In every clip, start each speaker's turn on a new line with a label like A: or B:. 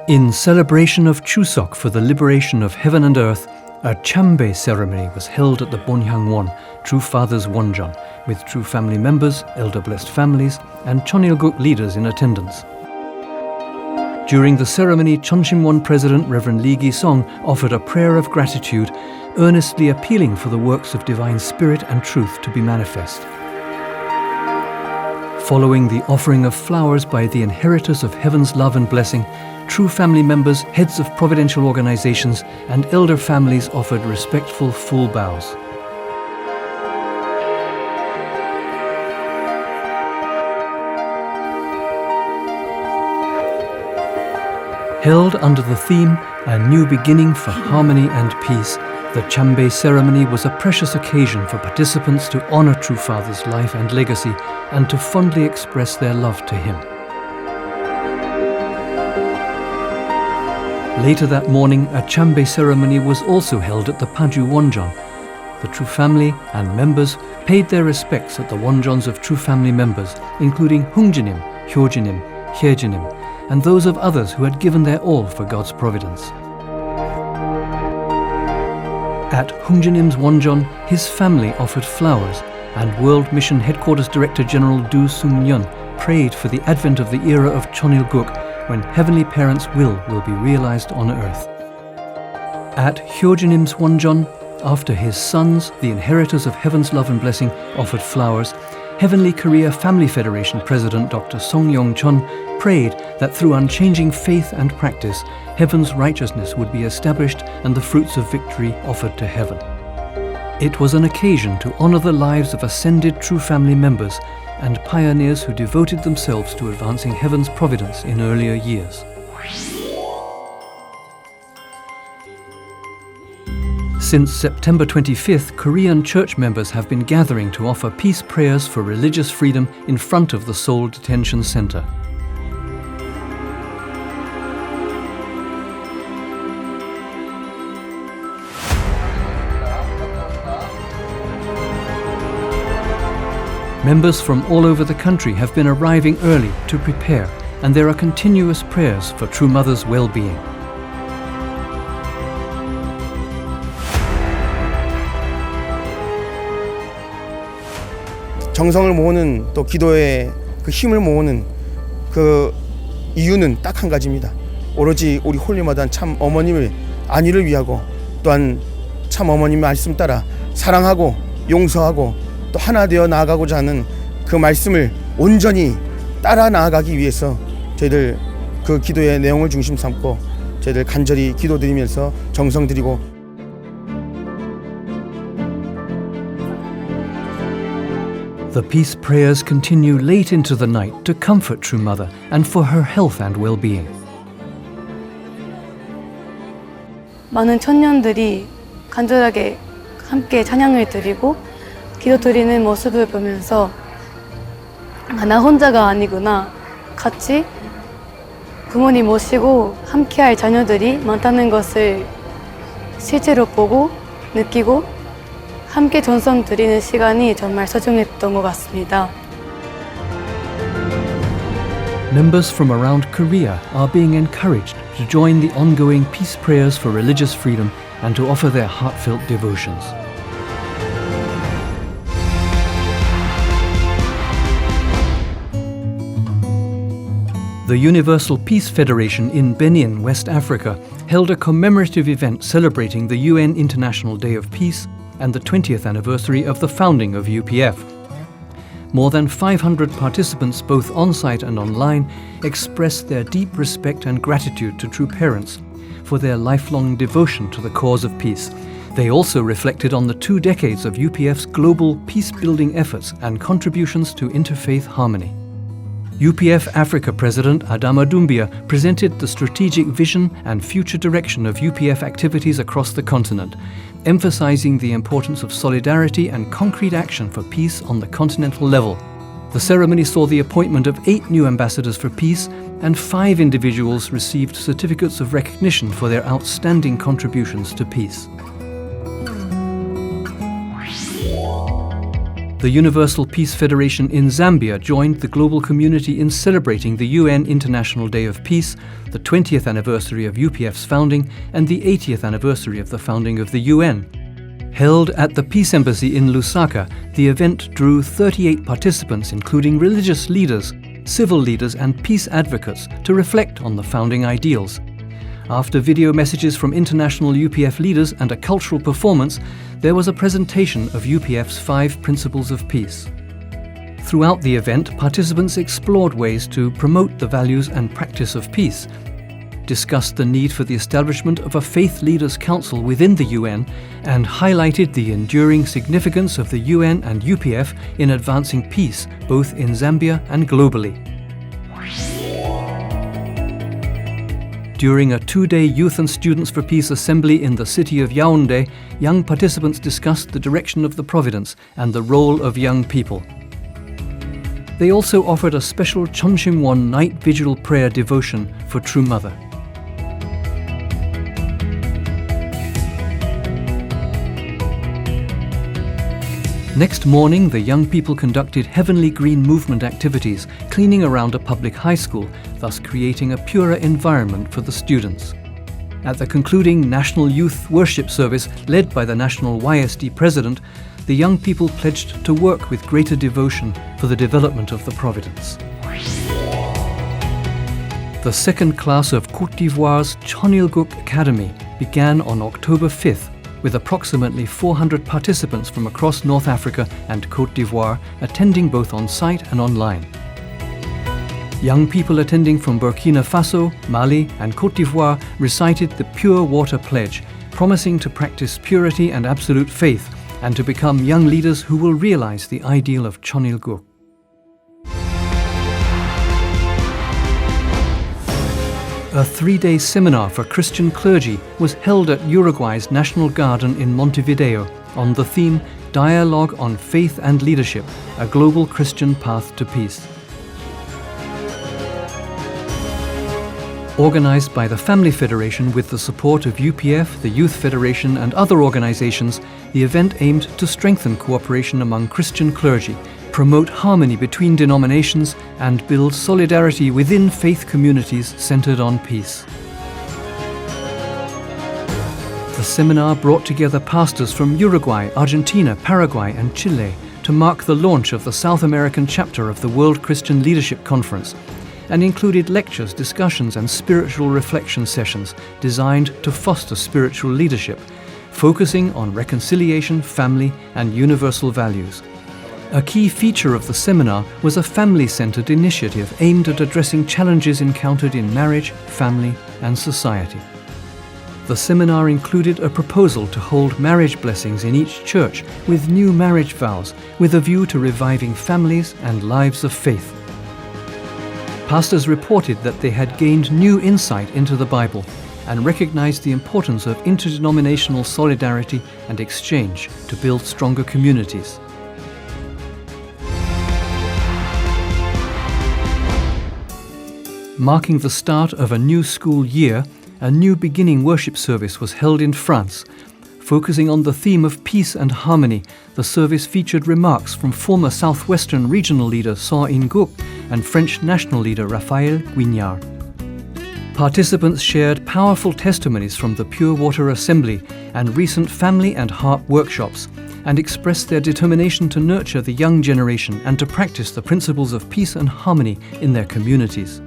A: In celebration of Chuseok for the liberation of heaven and earth, a chambe ceremony was held at the Bonhyangwon, True Fathers Wonjeon, with True family members, elder blessed families, and Cheon leaders in attendance. During the ceremony, Cheon President Reverend Lee Gi-song offered a prayer of gratitude, earnestly appealing for the works of divine spirit and truth to be manifest. Following the offering of flowers by the inheritors of heaven's love and blessing, True family members, heads of providential organizations, and elder families offered respectful full bows. Held under the theme, A New Beginning for Harmony and Peace, the chambe ceremony was a precious occasion for participants to honor True Father's life and legacy and to fondly express their love to him. Later that morning, a chambe ceremony was also held at the Paju Wonjeon. The True family and members paid their respects at the Wonjeons of True family members, including Hungjinim, Hyojinim, Hyejinim, and those of others who had given their all for God's providence. At Hungjinim's Wonjeon, his family offered flowers, and World Mission Headquarters Director General Do Sung-yeon prayed for the advent of the era of Cheon, when Heavenly Parents' will be realized on earth. At Hyojinim's Wonjeon, after his sons, the inheritors of heaven's love and blessing, offered flowers, Heavenly Korea Family Federation President Dr. Song Yong-chun prayed that through unchanging faith and practice, heaven's righteousness would be established and the fruits of victory offered to heaven. It was an occasion to honor the lives of ascended True family members and pioneers who devoted themselves to advancing heaven's providence in earlier years. Since September 25th, Korean church members have been gathering to offer peace prayers for religious freedom in front of the Seoul Detention Center. Members from all over the country have been arriving early to prepare, and there are continuous prayers for True Mother's well-being.
B: 정성을 모으는 또 기도의 그 힘을 모으는 그 이유는 딱 한 가지입니다. 오로지 우리 홀리마다한 참 어머님의 안위를 위하고 또한 참 어머님의 말씀 따라 사랑하고 용서하고 또 하나 되어 나아가고자 하는 그 말씀을 온전히 따라 나아가기 위해서 저희들 그 기도의 내용을 중심 삼고 저희들 간절히 기도드리면서 정성 드리고
A: The peace prayers continue late into the night to comfort True Mother and for her health and well-being.
C: 많은 청년들이 간절하게 함께 찬양을 드리고 기도드리는 모습을 보면서 나 혼자가 아니구나, 같이 부모님 모시고 함께할 자녀들이 많다는 것을 실제로 보고 느끼고 함께 전성 드리는 시간이 정말 소중했던 것 같습니다.
A: Members from around Korea are being encouraged to join the ongoing peace prayers for religious freedom and to offer their heartfelt devotions. The Universal Peace Federation in Benin, West Africa, held a commemorative event celebrating the UN International Day of Peace and the 20th anniversary of the founding of UPF. More than 500 participants, both on-site and online, expressed their deep respect and gratitude to True Parents for their lifelong devotion to the cause of peace. They also reflected on the 2 decades of UPF's global peace-building efforts and contributions to interfaith harmony. UPF Africa President Adama Doumbia presented the strategic vision and future direction of UPF activities across the continent, emphasizing the importance of solidarity and concrete action for peace on the continental level. The ceremony saw the appointment of 8 new ambassadors for peace, and 5 individuals received certificates of recognition for their outstanding contributions to peace. The Universal Peace Federation in Zambia joined the global community in celebrating the UN International Day of Peace, the 20th anniversary of UPF's founding, and the 80th anniversary of the founding of the UN. Held at the Peace Embassy in Lusaka, the event drew 38 participants, including religious leaders, civil leaders, and peace advocates, to reflect on the founding ideals. After video messages from international UPF leaders and a cultural performance, there was a presentation of UPF's 5 Principles of Peace. Throughout the event, participants explored ways to promote the values and practice of peace, discussed the need for the establishment of a Faith Leaders Council within the UN, and highlighted the enduring significance of the UN and UPF in advancing peace both in Zambia and globally. During a 2-day Youth and Students for Peace assembly in the city of Yaounde, young participants discussed the direction of the Providence and the role of young people. They also offered a special Bonhyangwon night vigil prayer devotion for True Mother. Next morning, the young people conducted Heavenly Green Movement activities, cleaning around a public high school, thus creating a purer environment for the students. At the concluding National Youth Worship Service, led by the National YSD President, the young people pledged to work with greater devotion for the development of the Providence. The second class of Côte d'Ivoire's Cheon Academy began on October 5th, with approximately 400 participants from across North Africa and Côte d'Ivoire attending both on-site and online. Young people attending from Burkina Faso, Mali, and Côte d'Ivoire recited the Pure Water Pledge, promising to practice purity and absolute faith, and to become young leaders who will realize the ideal of Cheon. A 3-day seminar for Christian clergy was held at Uruguay's National Garden in Montevideo on the theme Dialogue on Faith and Leadership, a Global Christian Path to Peace. Organized by the Family Federation with the support of UPF, the Youth Federation, and other organizations, the event aimed to strengthen cooperation among Christian clergy, promote harmony between denominations, and build solidarity within faith communities centered on peace. The seminar brought together pastors from Uruguay, Argentina, Paraguay, and Chile to mark the launch of the South American chapter of the World Christian Leadership Conference, and included lectures, discussions, and spiritual reflection sessions designed to foster spiritual leadership, focusing on reconciliation, family, and universal values. A key feature of the seminar was a family-centered initiative aimed at addressing challenges encountered in marriage, family, and society. The seminar included a proposal to hold marriage blessings in each church with new marriage vows, with a view to reviving families and lives of faith. Pastors reported that they had gained new insight into the Bible and recognized the importance of interdenominational solidarity and exchange to build stronger communities. Marking the start of a new school year, a new beginning worship service was held in France. Focusing on the theme of peace and harmony, the service featured remarks from former Southwestern regional leader So In-guk and French national leader Raphael Guignard. Participants shared powerful testimonies from the Pure Water Assembly and recent family and heart workshops, and expressed their determination to nurture the young generation and to practice the principles of peace and harmony in their communities.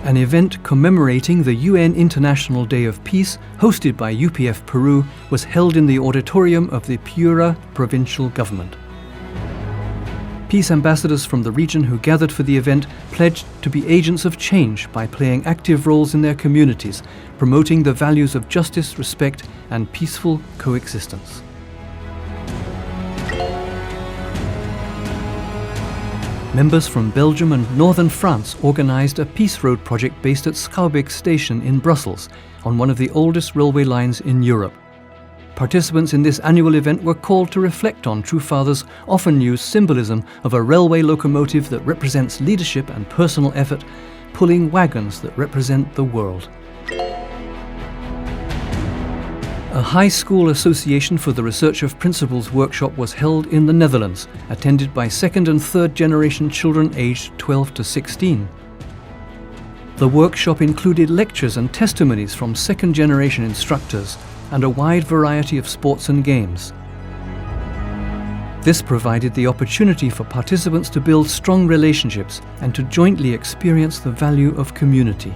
A: An event commemorating the UN International Day of Peace, hosted by UPF Peru, was held in the auditorium of the Piura provincial government. Peace ambassadors from the region who gathered for the event pledged to be agents of change by playing active roles in their communities, promoting the values of justice, respect, and peaceful coexistence. Members from Belgium and northern France organized a Peace Road project based at Schouwburg station in Brussels, on one of the oldest railway lines in Europe. Participants in this annual event were called to reflect on True Father's often used symbolism of a railway locomotive that represents leadership and personal effort, pulling wagons that represent the world. A High School Association for the Research of Principles workshop was held in the Netherlands, attended by second and third generation children aged 12 to 16. The workshop included lectures and testimonies from second generation instructors and a wide variety of sports and games. This provided the opportunity for participants to build strong relationships and to jointly experience the value of community.